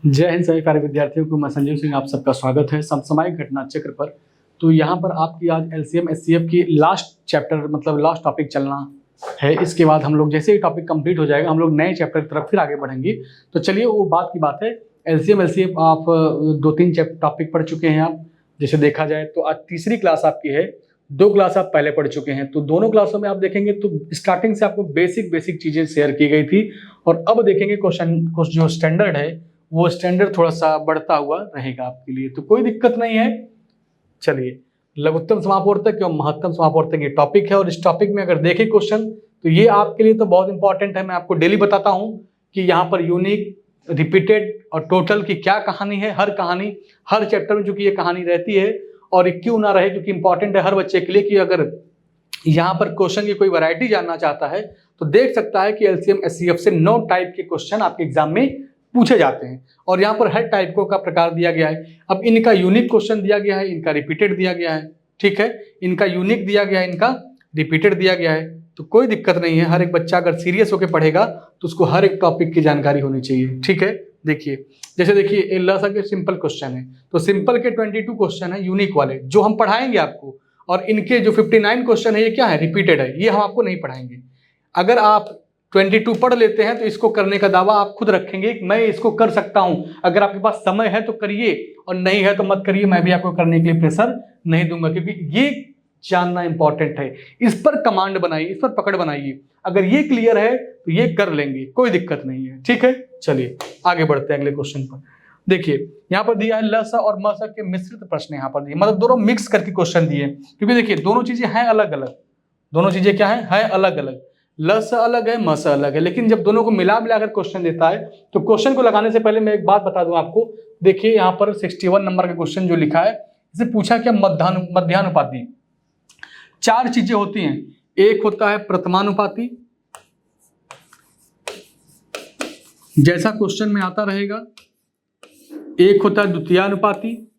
जय हिंद सभी प्यारे विद्यार्थियों को। मैं संजीव सिंह, आप सबका स्वागत है समसामयिक घटना चक्र पर। तो यहाँ पर आपकी आज एलसीएम एचसीएफ की लास्ट चैप्टर मतलब लास्ट टॉपिक चलना है। इसके बाद हम लोग जैसे ही टॉपिक कंप्लीट हो जाएगा हम लोग नए चैप्टर की तरफ फिर आगे बढ़ेंगे। तो चलिए वो बात की बात है। एलसीएम एचसीएफ आप 2-3 टॉपिक पढ़ चुके हैं। आप जैसे देखा जाए तो आज तीसरी क्लास आपकी है। 2 क्लास आप पहले पढ़ चुके हैं। तो दोनों क्लासों में आप देखेंगे तो स्टार्टिंग से आपको बेसिक चीजें शेयर की गई थी और अब देखेंगे क्वेश्चन जो स्टैंडर्ड है वो स्टैंडर्ड थोड़ा सा बढ़ता हुआ रहेगा आपके लिए। तो कोई दिक्कत नहीं है। चलिए, लघुत्तम समापवर्तक एवं महत्तम समापवर्तक ये टॉपिक है और इस टॉपिक में अगर देखें क्वेश्चन तो ये आपके लिए तो बहुत इंपॉर्टेंट है। मैं आपको डेली बताता हूं कि यहाँ पर यूनिक, रिपीटेड और टोटल की क्या कहानी है। हर कहानी हर चैप्टर में चूंकि ये कहानी रहती है और ये क्यों ना रहे, क्योंकि इंपॉर्टेंट है हर बच्चे के लिए कि अगर यहाँ पर क्वेश्चन की कोई वैरायटी जानना चाहता है तो देख सकता है कि एलसीएम एचसीएफ से 9 टाइप के क्वेश्चन आपके एग्जाम में पूछे जाते हैं और यहाँ पर हर टाइपों का प्रकार दिया गया है। अब इनका यूनिक क्वेश्चन दिया गया है, इनका रिपीटेड दिया गया है। ठीक है, इनका यूनिक दिया गया है, इनका रिपीटेड दिया गया है। तो कोई दिक्कत नहीं है। हर एक बच्चा अगर सीरियस होकर पढ़ेगा तो उसको हर एक टॉपिक की जानकारी होनी चाहिए। ठीक है, देखिए जैसे देखिए लसा के सिंपल क्वेश्चन है तो सिंपल के 22 क्वेश्चन है यूनिक वाले जो हम पढ़ाएंगे आपको, और इनके जो 59 क्वेश्चन है ये क्या है, रिपीटेड है, ये हम आपको नहीं पढ़ाएंगे। अगर आप 22 पढ़ लेते हैं तो इसको करने का दावा आप खुद रखेंगे कि मैं इसको कर सकता हूं। अगर आपके पास समय है तो करिए और नहीं है तो मत करिए। मैं भी आपको करने के लिए प्रेशर नहीं दूंगा, क्योंकि ये जानना इंपॉर्टेंट है। इस पर कमांड बनाइए, इस पर पकड़ बनाइए। अगर ये क्लियर है तो ये कर लेंगे, कोई दिक्कत नहीं है। ठीक है, चलिए आगे बढ़ते हैं अगले क्वेश्चन पर। देखिए यहाँ पर दिया है लसा और मसा के मिश्रित प्रश्न यहाँ पर दिए, मतलब दोनों मिक्स करके क्वेश्चन दिए, क्योंकि देखिए दोनों चीजें हैं अलग अलग। दोनों चीजें क्या है अलग अलग। लस अलग है, मस अलग है, लेकिन जब दोनों को मिला मिलाकर क्वेश्चन देता है तो क्वेश्चन को लगाने से पहले मैं एक बात बता दूं आपको। देखिए यहाँ पर 61 नंबर का क्वेश्चन जो लिखा है, इसे पूछा क्या, मध्यानुपाती। 4 चीजें होती हैं। एक होता है प्रथमानुपाती, जैसा क्वेश्चन में आता रहेगा। एक होता है द्वितीयानुपाती,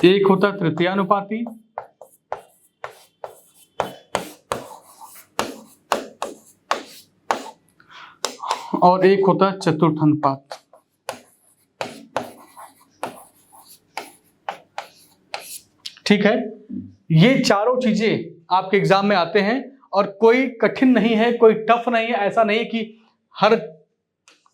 एक होता है तृतीयानुपाती, और एक होता है चतुर्थानुपात। ठीक है, ये चारों चीजें आपके एग्जाम में आते हैं और कोई कठिन नहीं है, कोई टफ नहीं है। ऐसा नहीं कि हर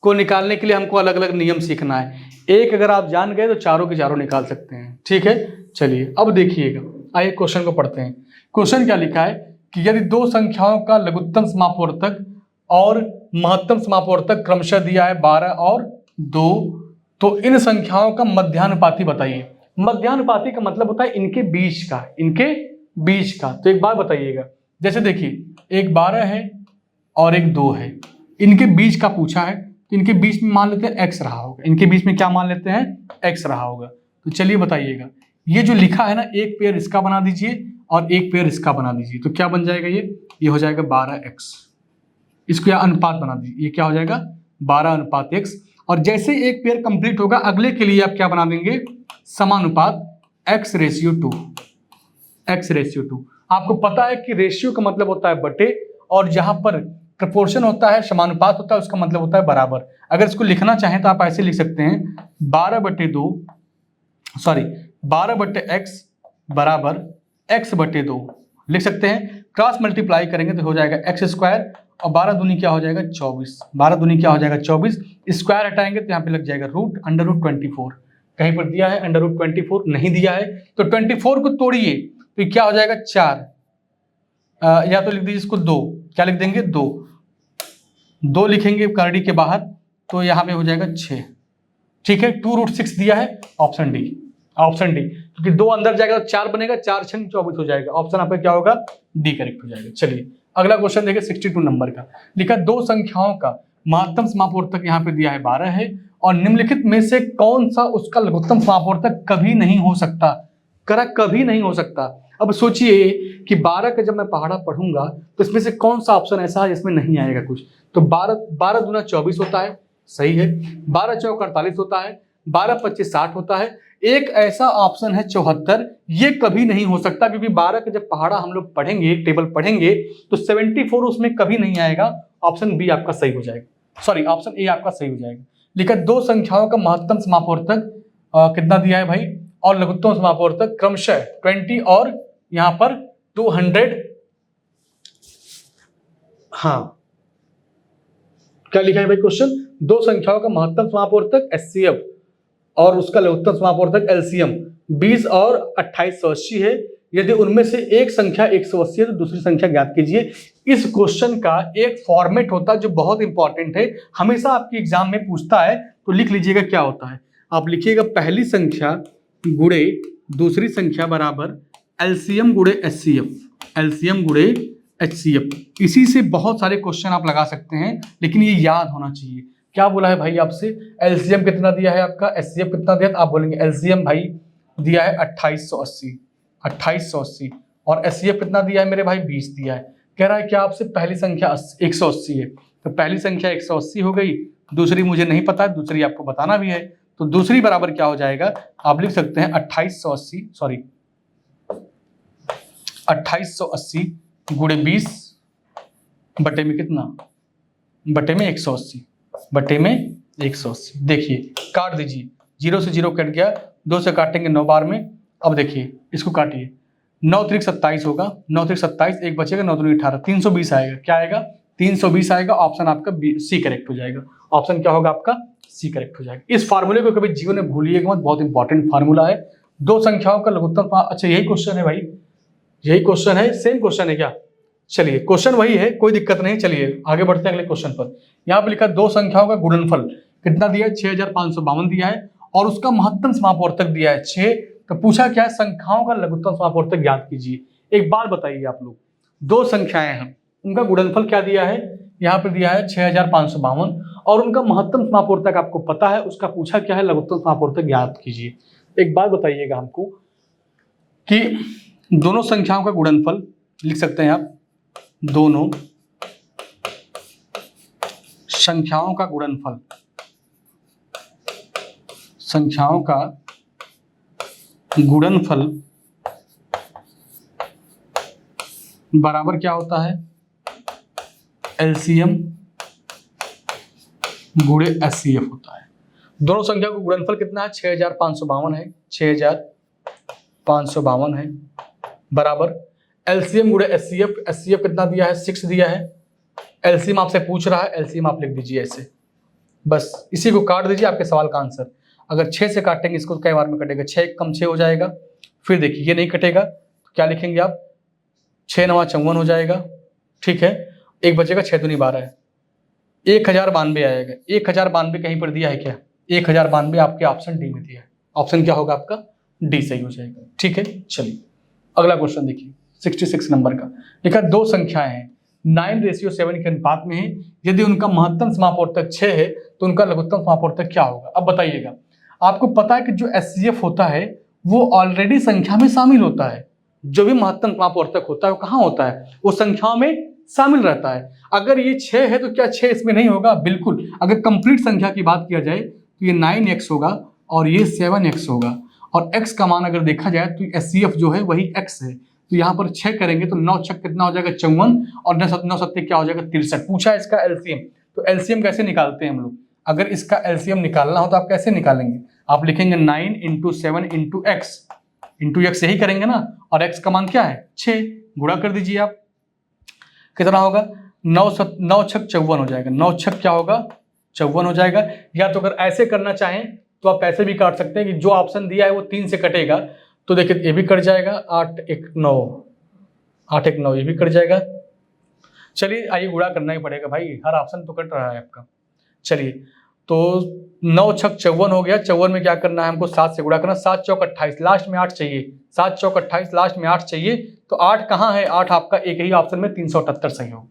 को निकालने के लिए हमको अलग अलग नियम सीखना है। एक अगर आप जान गए तो चारों के चारों निकाल सकते हैं। ठीक है, चलिए अब देखिएगा, आइए क्वेश्चन को पढ़ते हैं। क्वेश्चन क्या लिखा है कि यदि 2 संख्याओं का लघुत्तम समापवर्तक और महत्तम समापवर्तक क्रमशः दिया है 12 और 2, तो इन संख्याओं का मध्यानुपाती बताइए। मध्यानुपाती का मतलब होता है इनके बीच का, इनके बीच का। तो एक बात बताइएगा, जैसे देखिए एक 12 है और एक 2 है, इनके बीच का पूछा है तो इनके बीच में मान लेते हैं x रहा होगा। इनके बीच में क्या मान लेते हैं, x रहा होगा। तो चलिए बताइएगा, ये जो लिखा है ना, एक पेयर इसका बना दीजिए और एक पेयर इसका बना दीजिए। तो क्या बन जाएगा, ये हो जाएगा 12x। इसको या अनुपात बना दीजिए, ये क्या हो जाएगा 12:x। और जैसे एक पेयर कंप्लीट होगा अगले के लिए आप क्या बना देंगे, समानुपात x/2। x/2 आपको पता है कि रेशियो का मतलब होता है बटे, और जहां पर प्रोपोर्शन होता है, समानुपात होता है, उसका मतलब होता है बराबर। अगर इसको लिखना चाहें तो आप ऐसे लिख सकते हैं 12/x बराबर x/2 लिख सकते हैं। क्रॉस मल्टीप्लाई करेंगे तो हो जाएगा x² और 12 दूनी क्या हो जाएगा 24। 12 दूनी क्या हो जाएगा 24। स्क्वायर हटाएंगे तो यहाँ पे लग जाएगा रूट, √24। कहीं पर दिया है √24, नहीं दिया है तो 24 को तोड़िए तो क्या हो जाएगा 4, या तो लिख दीजिए इसको 2। क्या लिख देंगे 2 लिखेंगे करड़ी के बाहर तो यहाँ पे हो जाएगा 6। ठीक है, 2√6 दिया है, ऑप्शन डी। ऑप्शन डी, क्योंकि 2 अंदर जाएगा तो 4 बनेगा, 4 × 24 हो जाएगा। ऑप्शन आपका क्या होगा, डी करेक्ट हो जाएगा। चलिए अगला क्वेश्चन देखिए 62 नंबर का। लिखा 2 संख्याओं का महत्तम समापवर्तक यहाँ पे दिया है 12 है और निम्नलिखित में से कौन सा उसका लघुत्तम समापवर्तक कभी नहीं हो सकता। करा कभी नहीं हो सकता। अब सोचिए कि 12 का जब मैं पहाड़ा पढ़ूंगा तो इसमें से कौन सा ऑप्शन ऐसा है जिसमें नहीं आएगा कुछ। तो 12 दूना 24 होता है, सही है। 12 चौक 48 होता है, 12 25 60 होता है। एक ऐसा ऑप्शन है 74, ये कभी नहीं हो सकता क्योंकि 12 का जब पहाड़ा हम लोग पढ़ेंगे, टेबल पढ़ेंगे, तो 74 उसमें कभी नहीं आएगा। ऑप्शन बी आपका सही हो जाएगा, सॉरी ऑप्शन ए आपका सही हो जाएगा। लिखा दो संख्याओं का महत्तम समापवर्तक कितना दिया है भाई, और लघुत्तम समापवर्तक क्रमशः 20 और यहाँ पर 200। हाँ, क्या लिखा है भाई क्वेश्चन, दो संख्याओं का महत्तम समापवर्तक HCF और उसका लघुत्तम समापवर्तक LCM 20 और 2880 है। यदि उनमें से एक संख्या 180 है तो दूसरी संख्या ज्ञात कीजिए। इस क्वेश्चन का एक फॉर्मेट होता है जो बहुत इंपॉर्टेंट है, हमेशा आपके एग्जाम में पूछता है, तो लिख लीजिएगा क्या होता है। आप लिखिएगा पहली संख्या गुणे दूसरी संख्या बराबर LCM गुणे HCF, LCM गुणे HCF। इसी से बहुत सारे क्वेश्चन आप लगा सकते हैं, लेकिन ये याद होना चाहिए। क्या बोला है भाई आपसे, LCM कितना दिया है आपका, HCF कितना दिया, तो आप बोलेंगे LCM भाई दिया है 2880 और HCF कितना दिया है मेरे भाई 20 दिया है। कह रहा है क्या आपसे पहली संख्या 180 है, तो पहली संख्या 180 हो गई, दूसरी मुझे नहीं पता है, दूसरी आपको बताना भी है, तो दूसरी बराबर क्या हो जाएगा, आप लिख सकते हैं 2880 गुणे 20 बटे में कितना, बटे में 180, बटे में 180। देखिए काट दीजिए, 0 से 0 कट गया, 2 से काटेंगे 9 बार में। अब देखिए इसको काटिए, 9 त्रिक 27 होगा, 9 त्रिक 27, एक बचेगा, 9 त्रिक 18, 320 आएगा। क्या आएगा, 320 आएगा। ऑप्शन आपका सी करेक्ट हो जाएगा। ऑप्शन क्या होगा आपका, सी करेक्ट हो जाएगा। इस फार्मूले को कभी जीवन में भूलिएगा मत, बहुत इंपॉर्टेंट फार्मूला है। दो संख्याओं का लघुत्तम, अच्छा यही क्वेश्चन है भाई, यही क्वेश्चन है, सेम क्वेश्चन है क्या, चलिए क्वेश्चन वही है, कोई दिक्कत नहीं, चलिए आगे बढ़ते हैं अगले क्वेश्चन पर। यहाँ पे लिखा दो संख्याओं का गुणनफल कितना दिया है, 6552 दिया है और उसका महत्तम समापवर्तक दिया है 6। तो पूछा क्या है, संख्याओं का लघुत्तम समापवर्तक ज्ञात कीजिए। एक बात बताइए आप लोग, दो संख्याएं हैं, उनका गुणनफल क्या दिया है, यहाँ पे दिया है 6552 और उनका महत्तम समापवर्तक आपको पता है, उसका पूछा क्या है, लघुत्तम समापवर्तक ज्ञात कीजिए। एक बात बताइएगा हमको कि दोनों संख्याओं का गुणनफल लिख सकते हैं आप, दोनों संख्याओं का गुणनफल, संख्याओं का गुणनफल बराबर क्या होता है, LCM गुणे HCF होता है। दोनों संख्या का गुणनफल कितना है, 6552 है, 6552 है बराबर LCM गुणे HCF, HCF कितना दिया है, 6 दिया है। LCM आपसे पूछ रहा है, LCM आप लिख दीजिए ऐसे, बस इसी को काट दीजिए, आपके सवाल का आंसर। अगर 6 से काटेंगे इसको कई बार में कटेगा, 6 कम 6 हो जाएगा। फिर देखिए ये नहीं कटेगा तो क्या लिखेंगे आप, 6 9 54 हो जाएगा, ठीक है। एक बचेगा, 6 दूनी 12 है, 1092 आएगा। 1092 कहीं पर दिया है क्या, 1092 आपके ऑप्शन डी में दिया है। ऑप्शन क्या होगा आपका, डी सही हो जाएगा, ठीक है। चलिए अगला क्वेश्चन देखिए, 66 नंबर का। लिखा दो संख्याएं हैं 9:7 के अनुपात में है, यदि उनका महत्तम समापवर्तक 6 है तो उनका लघुत्तम समापवर्तक क्या होगा। अब बताइएगा, आपको पता है कि जो HCF होता है वो ऑलरेडी संख्या में शामिल होता है, जो भी महत्तम समापवर्तक होता है वो कहाँ होता है, वो संख्याओं में शामिल रहता है। अगर ये 6 है तो क्या 6 इसमें नहीं होगा, बिल्कुल। अगर कंप्लीट संख्या की बात किया जाए तो ये 9x होगा और ये 7x होगा, और x का मान अगर देखा जाए तो HCF जो है वही x है, तो यहाँ पर 6 करेंगे तो 9 6 कितना हो जाएगा, 54, और 9 7 क्या हो जाएगा, 63। पूछा है इसका LCM, तो LCM कैसे निकालते हैं हम लोग। अगर इसका LCM निकालना हो तो आप कैसे निकालेंगे, आप लिखेंगे 9 × 7 × x यही करेंगे ना, और x का मान क्या है 6, गुणा कर दीजिए आप, कितना होगा, 9 6 54 हो जाएगा, 9 6 क्या होगा, 54 हो जाएगा। या तो अगर ऐसे करना चाहें तो आप ऐसे भी काट सकते हैं कि जो ऑप्शन दिया है वो 3 से कटेगा, तो देखिए ये भी कट जाएगा, 8 1 9, 8 1 9 ये भी कट जाएगा। चलिए आइए गुणा करना ही पड़ेगा भाई, हर ऑप्शन तो कट रहा है आपका। चलिए तो 9 6 54 हो गया, 54 में क्या करना है हमको, 7 से गुणा करना, 7 चौक 28, लास्ट में 8 चाहिए, 7 चौक 28, लास्ट में 8 चाहिए, तो 8 कहाँ है, 8 आपका एक ही ऑप्शन में 378 सही हो,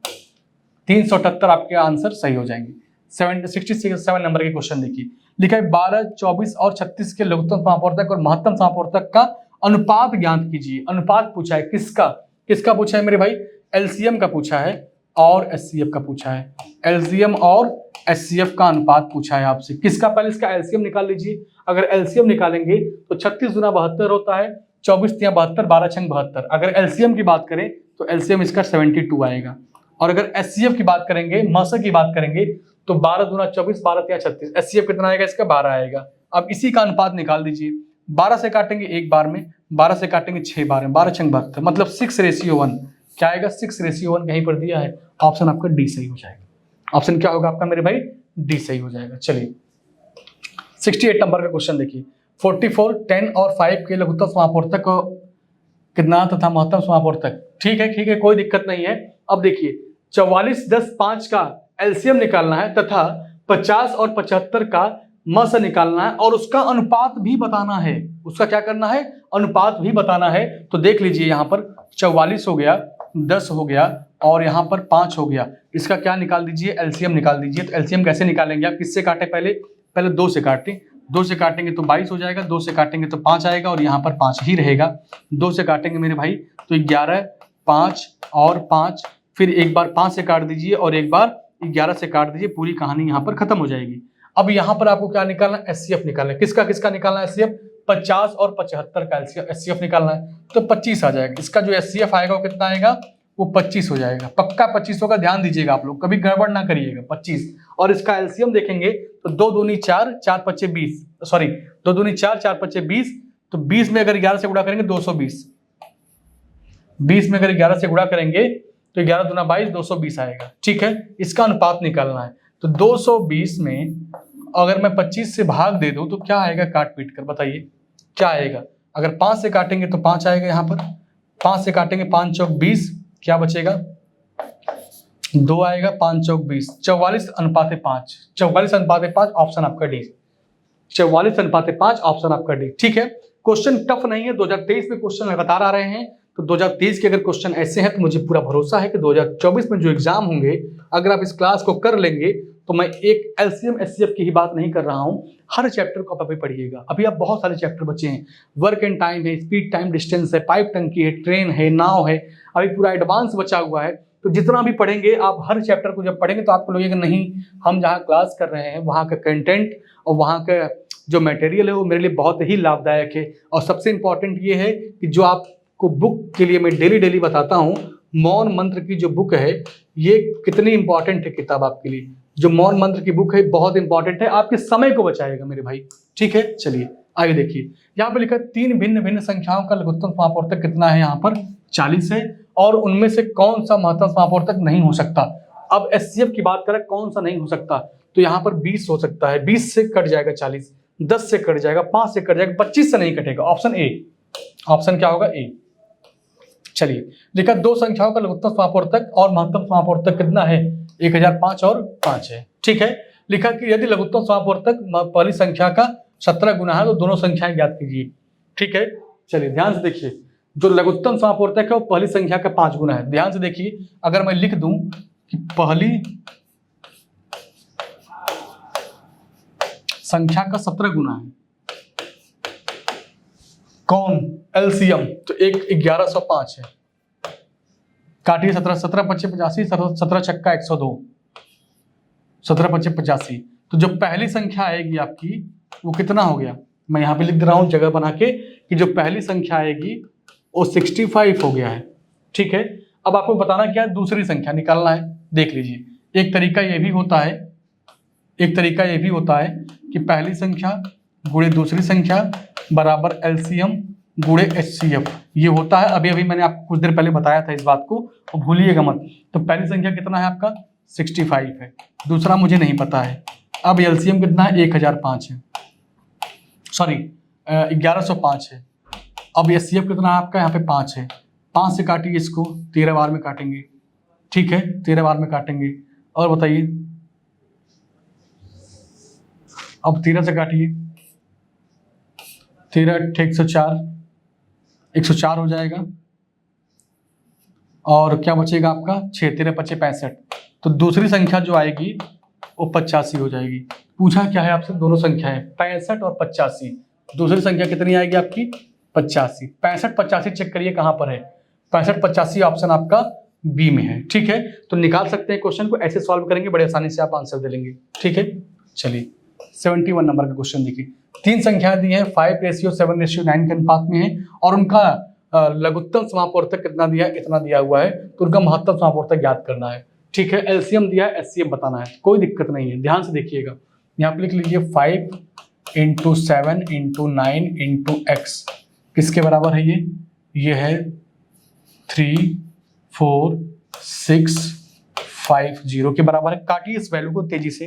378 आपके आंसर सही हो जाएंगे। 67 नंबर के क्वेश्चन देखिए, लिखा है 12 24 और 36 के लघुत्तम समापवर्तक और महत्तम समापवर्तक का अनुपात ज्ञात कीजिए। अनुपात पूछा है किसका, किसका पूछा है मेरे भाई, LCM का पूछा है, और HCF का पूछा है, LCM और HCF का अनुपात पूछा है आपसे। किसका? पहले इसका LCM निकाल लीजिए। अगर LCM निकालेंगे तो 36 गुना 72 होता है, 24 तिया 72, 12 छंग 72। अगर LCM की बात करें तो LCM इसका 72 आएगा। और अगर HCF की बात करेंगे, मसा की बात करेंगे तो 12 दूना 24, 12 तिया 36। HCF कितना आएगा इसका? 12 आएगा। अब इसी का अनुपात निकाल दीजिए। 12 से काटेंगे एक बार में, 12 से काटेंगे 6 बार में, 12 छंग 72, मतलब 6:1। क्या आएगा? 6:1 कहीं पर दिया है। ऑप्शन आपका डी सही हो जाएगा। ऑप्शन क्या होगा आपका मेरे भाई? डी सही हो जाएगा। चलिए 68 नंबर का क्वेश्चन देखिए। 44, 10 और 5 के लघुत्तम समापवर्तक कितना तथा महत्तम समापवर्तक? ठीक है, कोई दिक्कत नहीं है। अब देखिए 44, 10, 5 का LCM निकालना है तथा 50 और 75 का मस निकालना है और उसका अनुपात भी बताना है। उसका क्या करना है? अनुपात भी बताना है। तो देख लीजिए यहाँ पर 44 हो गया, 10 हो गया और यहाँ पर 5 हो गया। इसका क्या निकाल दीजिए? LCM निकाल दीजिए। तो LCM कैसे निकालेंगे आप? किससे काटे? पहले 2 से काटें। 2 से काटेंगे तो 22 हो जाएगा, 2 से काटेंगे तो 5 आएगा और यहाँ पर 5 ही रहेगा। 2 से काटेंगे मेरे भाई तो 11, 5 और 5, फिर एक बार 5 से काट दीजिए और एक बार 11 से काट दीजिए। पूरी कहानी यहाँ पर खत्म हो जाएगी। अब यहाँ पर आपको क्या निकालना है? HCF निकालना है। किसका निकालना है? HCF 50 और 75 का HCF निकालना है। तो 25 आ जाएगा। इसका जो HCF आएगा वो कितना आएगा? वो 25 हो जाएगा। पक्का 25 होगा, ध्यान दीजिएगा आप लोग, कभी गड़बड़ ना करिएगा। 25 और इसका LCM देखेंगे तो 2 दूनी 4, 4 पच्चे 20, सॉरी 2 दूनी 4, 4 पच्चे 20। तो 20 में अगर 11 से गुणा करेंगे 220, 20 में अगर 11 से गुणा करेंगे तो 11 दूना 22, 220 आएगा। ठीक है, इसका अनुपात निकालना है। तो 220 में अगर मैं 25 से भाग दे दूं तो क्या आएगा? काट पीट कर बताइए क्या आएगा? अगर 5 से काटेंगे तो 5 आएगा। यहाँ पर 5 से काटेंगे, 5 चौक 20, क्या बचेगा? 2 आएगा। 5 चौक 20, 44:5, 44:5, ऑप्शन आपका डी। 44:5, ऑप्शन आपका डी। ठीक है, क्वेश्चन टफ नहीं है। 2023 में क्वेश्चन लगातार आ रहे हैं। तो 2023 के अगर क्वेश्चन ऐसे हैं तो मुझे पूरा भरोसा है कि 2024 में जो एग्जाम होंगे, अगर आप इस क्लास को कर लेंगे तो मैं एक LCM HCF की ही बात नहीं कर रहा हूं, हर चैप्टर को आप अभी पढ़िएगा। अभी आप बहुत सारे चैप्टर बचे हैं। वर्क एंड टाइम है, स्पीड टाइम डिस्टेंस है, पाइप टंकी है, ट्रेन है, नाव है, अभी पूरा एडवांस बचा हुआ है। तो जितना भी पढ़ेंगे आप, हर चैप्टर को जब पढ़ेंगे तो आपको लगेगा नहीं, हम जहाँ क्लास कर रहे हैं वहाँ का कंटेंट और वहाँ का जो मटेरियल है वो मेरे लिए बहुत ही लाभदायक है। और सबसे इम्पॉर्टेंट ये है कि जो आपको बुक के लिए मैं डेली बताता हूँ, मौन मंत्र की जो बुक है ये कितनी इंपॉर्टेंट है किताब आपके लिए। जो मौन मंत्र की बुक है बहुत इंपॉर्टेंट है, आपके समय को बचाएगा मेरे भाई। ठीक है, चलिए आगे देखिए। यहाँ पे लिखा 3 भिन्न भिन्न संख्याओं का लघुत्तम समापवर्तक कितना है? यहाँ पर 40 है और उनमें से कौन सा महत्तम समापवर्तक नहीं हो सकता? अब HCF की बात करें कौन सा नहीं हो सकता, तो यहाँ पर 20 हो सकता है। 20 से कट जाएगा 40, 10 से कट जाएगा, 5 से कट जाएगा, 25 से नहीं कटेगा। Option A. ऑप्शन क्या होगा? ए। चलिए लिखा 2 संख्याओं का लघुत्तम समापवर्तक और महत्तम समापवर्तक कितना है? 1005 और 5 है। ठीक है, लिखा कि यदि लघुत्तम समापवर्तक पहली संख्या का 17 गुना है तो दोनों संख्याएं ज्ञात कीजिए। ठीक है, चलिए ध्यान से देखिए। जो लघुत्तम समापवर्तक है वो पहली संख्या का 5 गुना है। ध्यान से देखिए, अगर मैं लिख दूं कि पहली संख्या का 17 गुना है, कौन? LCM, तो 1105 है। काटिए 17, 17 पच्चे 85, 17 छक्का 102, 17 पच्चे 85। तो जो पहली संख्या आएगी आपकी वो कितना हो गया? मैं यहाँ पे लिख दे रहा हूँ जगह बना के कि जो पहली संख्या आएगी वो 65 हो गया है। ठीक है, अब आपको बताना क्या है? दूसरी संख्या निकालना है। देख लीजिए, एक तरीका ये भी होता है कि पहली संख्या गुणे दूसरी संख्या बराबर LCM गुणे HCF, ये होता है। अभी मैंने आपको कुछ देर पहले बताया था इस बात को, और भूलिएगा मत। तो पहली संख्या कितना है आपका? 65 है। दूसरा मुझे नहीं पता है। अब LCM कितना है? 1005 है, सॉरी 1105 है। अब HCF कितना है आपका? यहाँ पे 5 है। 5 से काटिए इसको, 13 बार में काटेंगे। ठीक है, 13 बार में काटेंगे। और बताइए, अब 13 से काटिए, 13 104, 104 हो जाएगा। और क्या बचेगा आपका? 6, 13 पच्चे 65। तो दूसरी संख्या जो आएगी वो 85 हो जाएगी। पूछा क्या है आपसे? दोनों संख्याएं 65 और 85। दूसरी संख्या कितनी आएगी आपकी? 85। 65 85 चेक करिए कहाँ पर है। 65 85 ऑप्शन आपका बी में है। ठीक है, तो निकाल सकते हैं क्वेश्चन को, ऐसे सॉल्व करेंगे बड़े आसानी से आप आंसर दे लेंगे। ठीक है, चलिए 71 नंबर का क्वेश्चन देखिए। तीन संख्याएं दी हैं 5:7:9 के अनुपात में है और उनका लघुत्तम समापवर्तक कितना दिया है, इतना दिया हुआ है, तो उनका महत्तम समापवर्तक ज्ञात करना है। ठीक है, एलसीएम दिया है, एचसीएफ बताना है, कोई दिक्कत नहीं है, ध्यान से देखिएगा। यहाँ पे लिख लीजिए 5 × 7 × 9 × x किसके बराबर है ये है 3 4 6 5 0 के बराबर है। काटिए इस वैल्यू को तेजी से,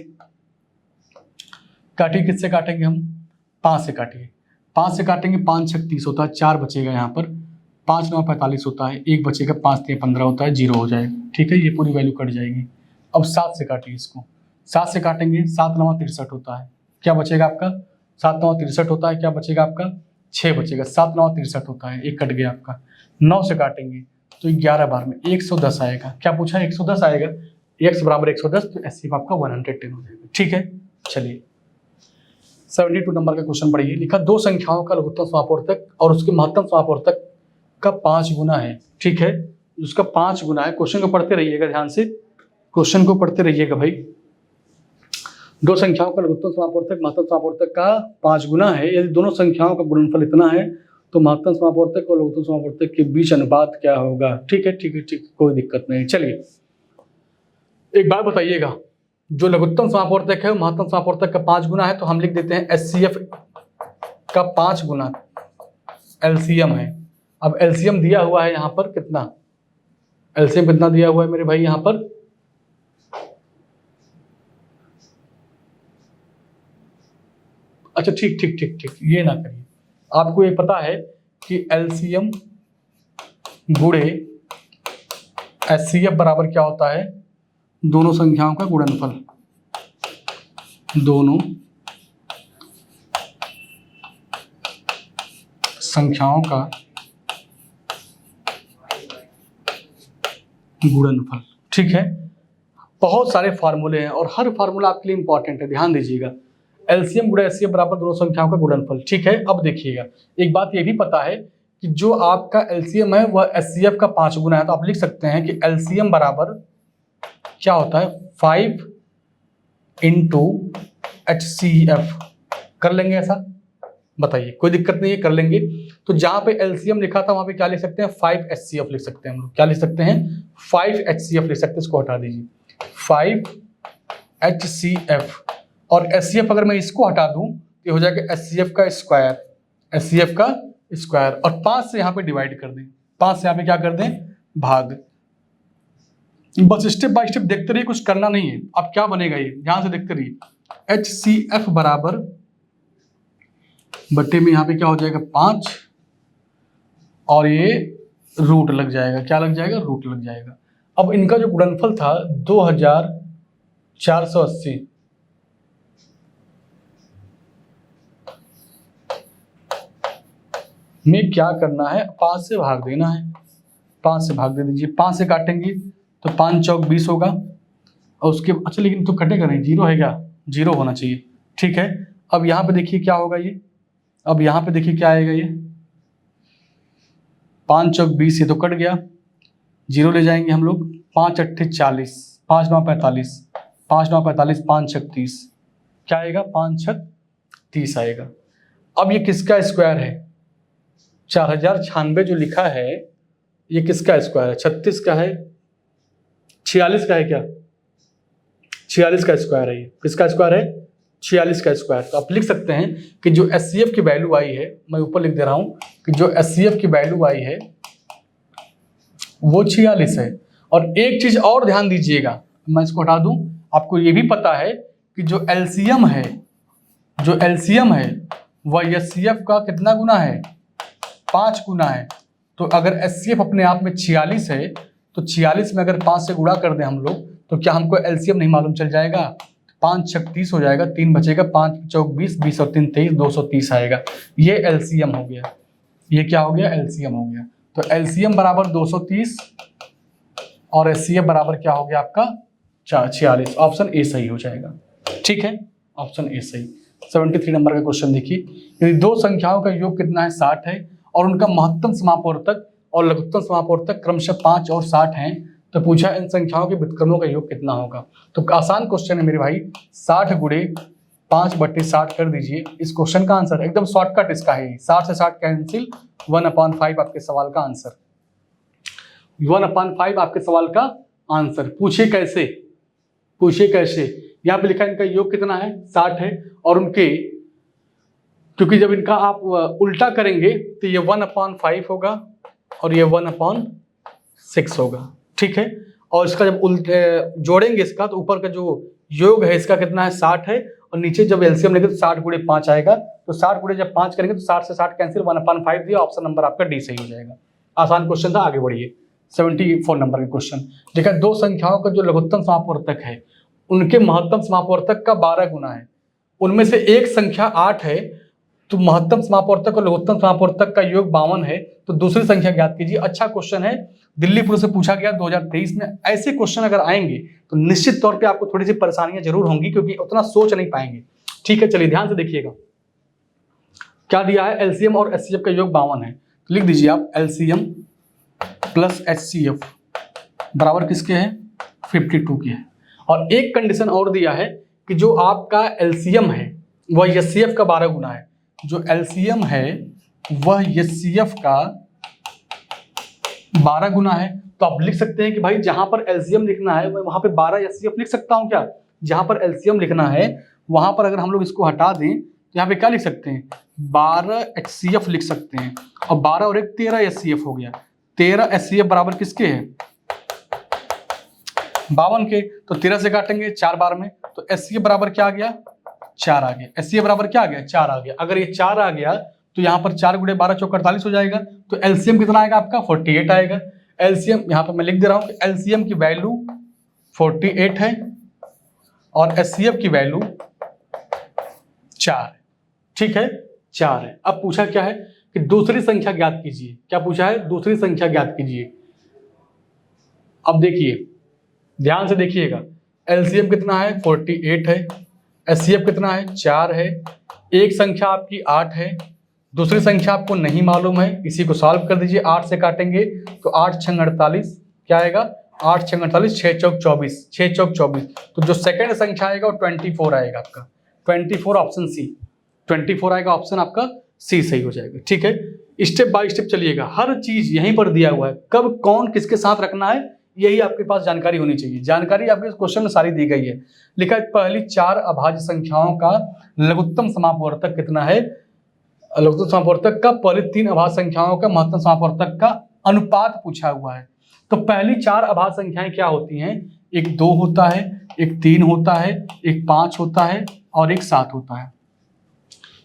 काटिए, किससे काटेंगे हम, 5 से काटिए, 5 से काटेंगे, 5 × 6 = 30 होता है, 4 बचेगा यहाँ पर, 5 × 9 = 45 होता है, 1 बचेगा, 5 × 3 = 15 होता है, 0 हो जाएगा। ठीक है, ये पूरी वैल्यू कट जाएगी। अब 7 से काटिए इसको, 7 से काटेंगे, 7 × 9 = 63 होता है, क्या बचेगा आपका, 7 × 9 = 63 होता है, क्या बचेगा आपका, 6 बचेगा, 7 × 9 = 63 होता है, 1 कट गया आपका। 9 से काटेंगे तो 11 बार में 110 आएगा, क्या पूछा है, 110 आएगा, x बराबर 110, तो एचसीएफ आपका 110 हो जाएगा। ठीक है, चलिए 72 नंबर का क्वेश्चन पढ़िए। लिखा दो संख्याओं का लघुत्तम समापवर्तक और उसके महत्तम समापवर्तक का 5 गुना है। ठीक है, उसका 5 गुना है। क्वेश्चन को पढ़ते रहिएगा ध्यान से, क्वेश्चन को पढ़ते रहिएगा भाई। दो संख्याओं का लघुत्तम समापवर्तक महत्तम समापवर्तक का 5 गुना है। यदि दोनों संख्याओं का गुणनफल इतना है तो महत्तम समापवर्तक और लघुत्तम समापवर्तक के बीच अनुपात क्या होगा। ठीक है, ठीक है, ठीक, कोई दिक्कत नहीं। चलिए एक बात बताइएगा, जो लघुत्तम समापवर्तक है महत्तम समापवर्तक का 5 गुना है, तो हम लिख देते हैं एचसीएफ का 5 गुना एलसीएम है। अब एलसीएम दिया हुआ है यहाँ पर कितना, एलसीएम कितना दिया हुआ है मेरे भाई यहाँ पर, अच्छा ठीक ठीक ठीक ठीक, ये ना करिए, आपको ये पता है कि एलसीएम गुणे एचसीएफ बराबर क्या होता है, दोनों संख्याओं का गुणनफल, दोनों संख्याओं का गुणनफल। ठीक है, बहुत सारे फार्मूले हैं और हर फार्मूला आपके लिए इंपॉर्टेंट है, ध्यान दीजिएगा। एलसीएम गुणा एचसीएफ बराबर दोनों संख्याओं का गुणनफल। ठीक है, अब देखिएगा, एक बात ये भी पता है कि जो आपका एलसीएम है वह एचसीएफ का 5 गुना है, तो आप लिख सकते हैं कि एलसीएम बराबर क्या होता है 5 × HCF। कर लेंगे ऐसा, बताइए, कोई दिक्कत नहीं है, कर लेंगे। तो जहां पे एलसीएम लिखा था वहां पे क्या लिख सकते हैं, 5 HCF लिख सकते हैं हम लोग, क्या लिख सकते हैं, 5 HCF लिख सकते हैं, इसको हटा दीजिए, 5 HCF। और एचसीएफ अगर मैं इसको हटा दूं तो हो जाएगा एचसीएफ का स्क्वायर, एचसीएफ का स्क्वायर, और 5 से यहाँ पे डिवाइड कर दें, 5 से यहाँ पे क्या कर दें, भाग। बस स्टेप बाय स्टेप देखते रहिए, कुछ करना नहीं है। अब क्या बनेगा ये, ध्यान से देखते रहिए, HCF बराबर बट्टे में यहाँ पे क्या हो जाएगा 5 और ये रूट लग जाएगा, क्या लग जाएगा, रूट लग जाएगा। अब इनका जो गुणनफल था 2480 में क्या करना है, 5 से भाग देना है, 5 से भाग दे दीजिए, 5 से काटेंगे तो 5 × 4 = 20 होगा, और उसके अच्छा लेकिन तो कटेगा नहीं, 0 है क्या, 0 होना चाहिए। ठीक है, अब यहाँ पे देखिए क्या होगा ये, अब यहाँ पे देखिए क्या आएगा ये, 5 × 4 = 20, ये तो कट गया, 0 ले जाएंगे हम लोग, 5 × 8 = 40, 5 × 9 = 45, 5 × 9 = 45, 5 × 6 = 30, क्या आएगा, 5 × 6 = 30 आएगा। अब ये किसका स्क्वायर है, 4096 जो लिखा है ये किसका स्क्वायर है, 36 का है, 46 का है, क्या 46 का स्क्वायर है, ये किसका स्क्वायर है, 46 का स्क्वायर। तो आप लिख सकते हैं कि जो एचसीएफ की वैल्यू आई है, मैं ऊपर लिख दे रहा हूं कि जो एचसीएफ की वैल्यू आई है वो 46 है। और एक चीज और ध्यान दीजिएगा, मैं इसको हटा दूं, आपको ये भी पता है कि जो एलसीएम है, जो एलसीएम है वह एचसीएफ का कितना गुना है, 5 गुना है। तो अगर एचसीएफ अपने आप में 46 है तो 46 में अगर 5 से गुणा कर दें हम लोग तो क्या हमको एलसीएम नहीं मालूम चल जाएगा, 5 × 6 = 30 हो जाएगा, 3 बचेगा, 5 × 4 = 20, 20 और 3 = 23, 230 आएगा। ये एलसीएम हो गया, ये क्या हो गया, एलसीएम हो गया। तो एलसीएम बराबर 230 और एचसीएफ बराबर क्या हो गया आपका 46, ऑप्शन ए सही हो जाएगा। ठीक है, ऑप्शन ए सही। 73 नंबर का क्वेश्चन देखिए, यदि दो संख्याओं का योग कितना है, 60 है, और उनका महत्तम समापवर्तक और लघुत्तम समापवर्तक क्रमशः 5 और 60 हैं, तो पूछा इन संख्याओं के व्युत्क्रमों का योग कितना होगा। तो आसान क्वेश्चन है मेरे भाई, 60 गुणे 5/60 कर दीजिए। इस क्वेश्चन का आंसर एकदम शॉर्टकट इसका है, 60 से 60 कैंसिल, 1/5 आपके सवाल का आंसर। 1/5 आपके सवाल का आंसर। पूछिए कैसे, पूछिए कैसे। यहाँ पे लिखा है इनका योग कितना है, 60 है, और उनके, क्योंकि जब इनका आप उल्टा करेंगे तो ये 1/5 होगा और ये 1/6 होगा, ठीक है। और इसका जब जोड़ेंगे इसका, तो ऊपर का जो योग है इसका कितना है, 60 है, और नीचे जब एलसीएम लेंगे तो 60 गुणे 5 आएगा। तो 60 गुणे जब 5 करेंगे तो 60 से 60 कैंसिल, 1/5 दिया, ऑप्शन नंबर आपका डी सही हो जाएगा। आसान क्वेश्चन था, आगे बढ़िए। 74 नंबर का क्वेश्चन देखा, दो संख्याओं का जो लघुत्तम समापवर्तक है उनके महत्तम समापवर्तक का 12 गुना है। उनमें से एक संख्या 8 है, तो महत्तम समापवर्तक और लघुत्तम समापवर्तक का योग 52 है, तो दूसरी संख्या ज्ञात कीजिए। अच्छा क्वेश्चन है, दिल्ली पुलिस से पूछा गया 2023 में। ऐसे क्वेश्चन अगर आएंगे तो निश्चित तौर पे आपको थोड़ी सी परेशानियां जरूर होंगी, क्योंकि उतना सोच नहीं पाएंगे, ठीक है। चलिए ध्यान से देखिएगा क्या दिया है, एलसीएम और एचसीएफ का योग 52 है। तो लिख दीजिए आप एलसीएम प्लस एचसीएफ बराबर किसके है, 52 के है। और एक कंडीशन और दिया है कि जो आपका एलसीएम है वह एचसीएफ का 12 गुना है। जो एलसीएम है वह एचसीएफ का 12 गुना है। तो आप लिख सकते हैं कि भाई जहां पर एलसीएम लिखना है वहां पे 12 एचसीएफ लिख सकता हूं क्या। जहां पर एलसीएम लिखना है वहां पर अगर हम लोग इसको हटा दें तो यहाँ पे क्या लिख सकते हैं, 12 एचसीएफ लिख सकते हैं। और 12 और 1 13 एचसीएफ हो गया। 13 एचसीएफ बराबर किसके है, 52 के। तो 13 से काटेंगे 4 बार में, तो एचसीएफ बराबर क्या आ गया, 4 आ गया। एचसीएफ बराबर क्या आ गया, 4 आ गया। अगर ये 4 आ गया तो यहाँ पर 4 गुणे 12 चौक 48 हो जाएगा। तो एलसीएम कितना आएगा आपका, 48 आएगा। एलसीएम यहाँ पर मैं लिख दे रहा हूँ कि एलसीएम की वैल्यू 48 है और एचसीएफ की वैल्यू 4 है, ठीक है, 4 है। अब पूछा क्या है कि दूसरी संख्या ज्ञात कीजिए। क्या पूछा है, दूसरी संख्या ज्ञात कीजिए। अब देखिए ध्यान से देखिएगा, एलसीएम कितना है, 48 है, एचसीएफ कितना है, 4 है, एक संख्या आपकी 8 है, दूसरी संख्या आपको नहीं मालूम है। इसी को सॉल्व कर दीजिए। 8 से काटेंगे तो 8 छंग 48, क्या आएगा, 8 छंग 48, 6 चौक 24, 6 चौक 24। तो जो सेकंड संख्या आएगा वो 24 आएगा आपका, 24 ऑप्शन सी, 24 आएगा, ऑप्शन आपका सी सही हो जाएगा, ठीक है। स्टेप बाय स्टेप चलिएगा, हर चीज यहीं पर दिया हुआ है, कब कौन किसके साथ रखना है यही आपके पास जानकारी होनी चाहिए। जानकारी आपके क्वेश्चन में सारी दी गई है। लिखा है पहली 4 अभाज्य संख्याओं का लघुत्तम समापवर्तक कितना है। लघुत्तम समापवर्तक का पहली 3 अभाज्य संख्याओं का महत्तम समापवर्तक का अनुपात पूछा हुआ है। तो पहली 4 अभाज्य संख्याएं क्या होती हैं, एक 2 होता है, एक 3 होता है, एक 5 होता है और एक 7 होता है।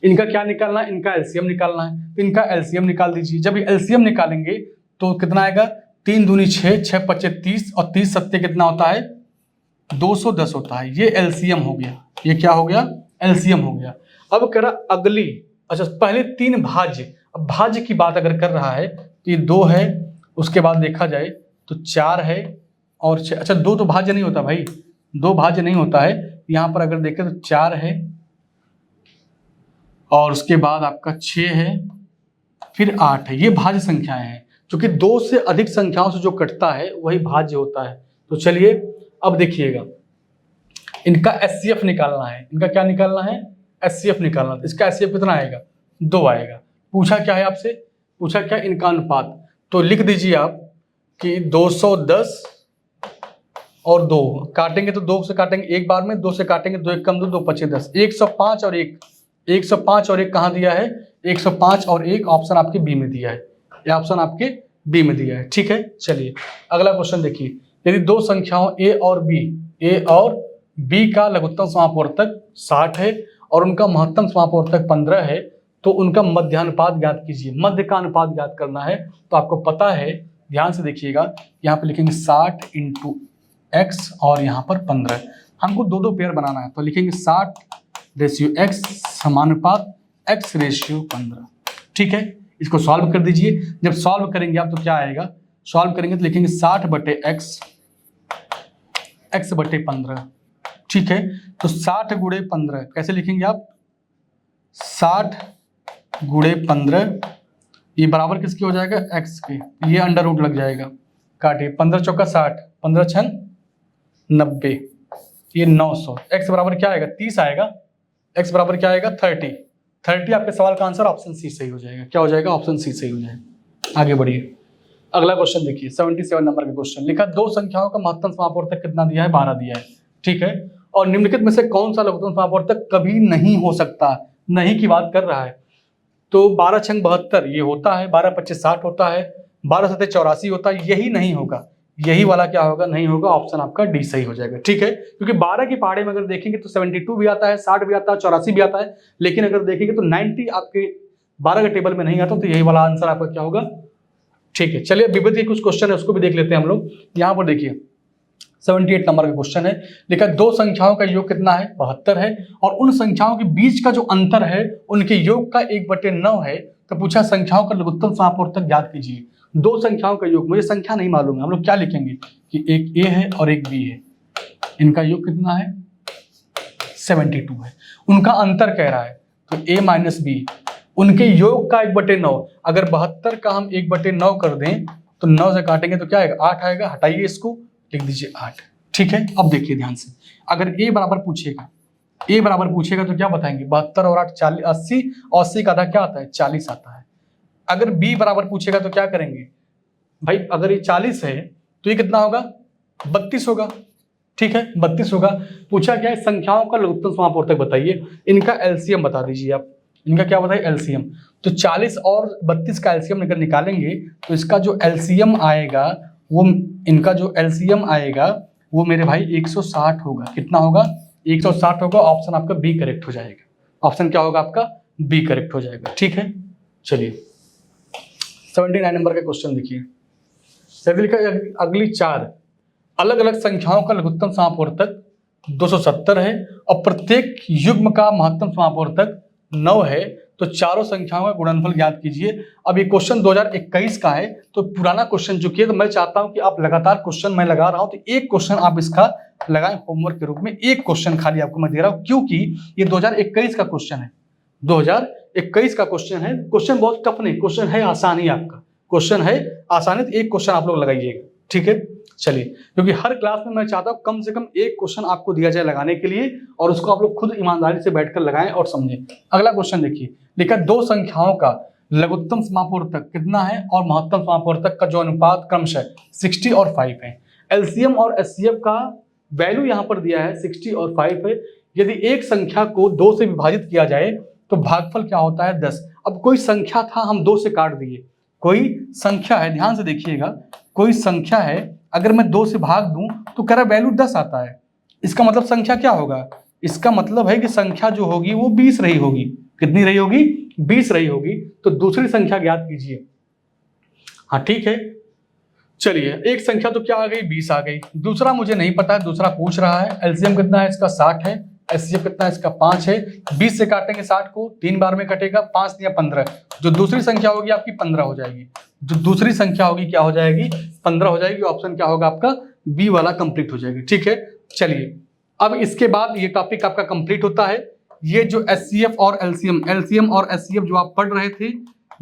इनका क्या निकालना है, इनका एलसीएम निकालना है। तो इनका एलसीएम निकाल दीजिए। जब एलसीएम निकालेंगे तो कितना आएगा, 3 दूनी 6, 6 पच्चे 30 और 30 सत्ते कितना होता है, 210 होता है। ये एलसीएम हो गया, ये क्या हो गया, एलसीएम हो गया। अब कह रहा अगली, अच्छा पहले 3 भाज्य, अब भाज्य की बात अगर कर रहा है तो ये 2 है, उसके बाद देखा जाए तो 4 है और 6, अच्छा 2 तो भाज्य नहीं होता भाई, 2 भाज्य नहीं होता है। यहाँ पर अगर देखें तो 4 है और उसके बाद आपका 6 है, फिर 8 है। ये भाज्य संख्याएं हैं, क्योंकि 2 से अधिक संख्याओं से जो कटता है वही भाज्य होता है। तो चलिए अब देखिएगा, इनका एचसीएफ निकालना है। इनका क्या निकालना है, एचसीएफ निकालना है। इसका एचसीएफ कितना आएगा, 2 आएगा। पूछा क्या है आपसे, पूछा क्या, इनका अनुपात। तो लिख दीजिए आप कि 210 और 2 काटेंगे तो 2 से काटेंगे एक बार में, 2 से काटेंगे 2 1 कम 2, 2 पच्चे 10, 105 और 1, 105 और 1 कहाँ दिया है, 105 और 1 ऑप्शन आपके बी में दिया है। ये ऑप्शन आपके बी में दिया है, ठीक है। चलिए अगला क्वेश्चन देखिए, यदि 2 संख्याओं ए और बी का लघुत्तम समापवर्तक 60 है और उनका महत्तम समापवर्तक 15 है, तो उनका मध्यानुपात ज्ञात कीजिए। मध्य का अनुपात ज्ञात करना है। तो आपको पता है, ध्यान से देखिएगा, यहाँ पे लिखेंगे 60 × x और यहाँ पर 15। हमको 2 पेयर बनाना है, तो लिखेंगे 60/x समानुपात x/15, ठीक है। इसको सॉल्व कर दीजिए। जब सॉल्व करेंगे आप तो क्या आएगा, सॉल्व करेंगे तो लिखेंगे 60/x, x/15, ठीक है। तो 60 × 15 कैसे लिखेंगे आप, 60 × 15 ये बराबर किसके हो जाएगा, x के, ये अंडर रूट लग जाएगा। काटिए, 15 चौका 60, 15 छन 90, ये 900। x बराबर क्या आएगा 30 आएगा, x बराबर क्या आएगा 30 आपके सवाल का आंसर ऑप्शन सी सही हो जाएगा। क्या हो जाएगा, ऑप्शन सी सही हो जाएगा। आगे बढ़िए, अगला क्वेश्चन देखिए 77 नंबर का क्वेश्चन लिखा, दो संख्याओं का महत्तम समापवर्तक कितना दिया है, 12 दिया है, ठीक है। और निम्नलिखित में से कौन सा लघुत्तम समापवर्तक कभी नहीं हो सकता, नहीं की बात कर रहा है। तो 12 छंग 72 ये होता है, 12 25 60 होता है, 12 7 84 होता है, यही नहीं होगा, यही वाला क्या होगा, नहीं होगा। ऑप्शन आपका डी सही हो जाएगा, ठीक है। क्योंकि 12 की पहाड़े में अगर देखेंगे तो 72 भी आता है, 60 भी आता है, 84 भी आता है, लेकिन अगर देखेंगे तो 90 आपके 12 के टेबल में नहीं आता, तो यही वाला आंसर आपका क्या होगा, ठीक है। चलिए विविध के कुछ क्वेश्चन है उसको भी देख लेते हैं हम लोग। यहाँ पर देखिए 78 नंबर का क्वेश्चन है, लिखा दो संख्याओं का योग कितना है, 72 है, और उन संख्याओं के बीच का जो अंतर है उनके योग का 1/9 है। तो पूछा संख्याओं का लघुत्तम समापवर्तक ज्ञात कीजिए। दो संख्याओं का योग, मुझे संख्या नहीं मालूम है, हम लोग क्या लिखेंगे कि एक ए है और एक बी है, इनका योग कितना है 72 है, उनका अंतर कह रहा है, तो a माइनस बी, उनके योग का 1/9। अगर 72 का हम 1/9 कर दें तो 9 से काटेंगे तो क्या आएगा, 8 आएगा, हटाइए इसको, लिख दीजिए 8, ठीक है। अब देखिए ध्यान से, अगर a बराबर पूछेगा तो क्या बताएंगे, 72 और 8 40, 80, 80 का आधा क्या आता है 40 आता है। अगर b बराबर पूछेगा तो क्या करेंगे भाई, अगर ये 40 है तो ये कितना होगा 32 होगा, ठीक है 32 होगा। पूछा क्या है, संख्याओं का लघुत्तम समापवर्तक बताइए, इनका एलसीएम बता दीजिए आप, इनका क्या बताइए एलसीएम। तो 40 और 32 का एलसीएम निकालेंगे तो इसका जो एलसीएम आएगा वो, इनका जो एलसीएम आएगा वो मेरे भाई 160 होगा। कितना होगा 160 होगा। ऑप्शन आपका बी करेक्ट हो जाएगा। ऑप्शन क्या होगा आपका बी करेक्ट हो जाएगा, ठीक है। चलिए 79 नंबर का क्वेश्चन देखिए, अगली चार अलग अलग संख्याओं का लघुत्तम समापवर्तक 270 है और प्रत्येक युग्म का महत्तम समापवर्तक 9 है, तो चारों संख्याओं का गुणनफल ज्ञात कीजिए। अब ये क्वेश्चन 2021 का है, तो पुराना क्वेश्चन चुकी है, तो मैं चाहता हूं कि आप लगातार क्वेश्चन मैं लगा रहा हूं तो एक क्वेश्चन आप इसका लगाएं होमवर्क के रूप में, एक क्वेश्चन खाली आपको मैं दे रहा हूं, क्योंकि ये 2021 का क्वेश्चन है, 2021 का क्वेश्चन है। क्वेश्चन बहुत टफ नहीं, क्वेश्चन है आसानी, आपका क्वेश्चन है आसानी, तो एक क्वेश्चन आप लोग लगाइएगा, ठीक है। चलिए, क्योंकि हर क्लास में मैं चाहता हूं कम से कम एक क्वेश्चन आपको दिया जाए लगाने के लिए, और उसको आप लोग खुद ईमानदारी से बैठकर लगाएं और समझें। अगला क्वेश्चन देखिए, लिखा दो संख्याओं का लघुत्तम समापवर्तक कितना है और महत्तम समापवर्तक का जो अनुपात क्रमशः 60 और 5 है। एलसीएम और एचसीएफ का वैल्यू यहाँ पर दिया है 60 और 5 है। यदि एक संख्या को 2 से विभाजित किया जाए तो भागफल क्या होता है 10। अब कोई संख्या था, हम 2 से काट दिए, कोई संख्या है, ध्यान से देखिएगा, कोई संख्या है, अगर मैं 2 से भाग दूं तो कह रहा वैल्यू 10 आता है। इसका मतलब संख्या क्या होगा, इसका मतलब है कि संख्या जो होगी वो 20 रही होगी। कितनी रही होगी 20 रही होगी। तो दूसरी संख्या ज्ञात कीजिए। हाँ ठीक है, चलिए एक संख्या तो क्या आ गई 20 आ गई, दूसरा मुझे नहीं पता है, दूसरा पूछ रहा है। एलसीएम कितना है इसका 60 है, एचसीएफ कितना है इसका 5 है। 20 से काटेंगे 60 को, 3 बार में कटेगा, 5 या 15, जो दूसरी संख्या होगी आपकी 15 हो जाएगी। जो दूसरी संख्या होगी क्या हो जाएगी 15 हो जाएगी। ऑप्शन क्या होगा आपका बी वाला कंप्लीट हो जाएगी, ठीक है। चलिए अब इसके बाद ये टॉपिक आपका कंप्लीट होता है। ये जो एचसीएफ और एलसीएम और एचसीएफ जो आप पढ़ रहे थे,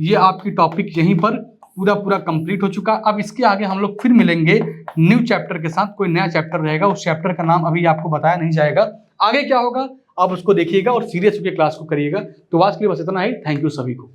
ये आपकी टॉपिक यहीं पर पूरा कंप्लीट हो चुका। अब इसके आगे हम लोग फिर मिलेंगे न्यू चैप्टर के साथ, कोई नया चैप्टर रहेगा, उस चैप्टर का नाम अभी आपको बताया नहीं जाएगा। आगे क्या होगा आप उसको देखिएगा और सीरियस होकर क्लास को करिएगा। तो आज के लिए बस इतना ही। थैंक यू सभी को।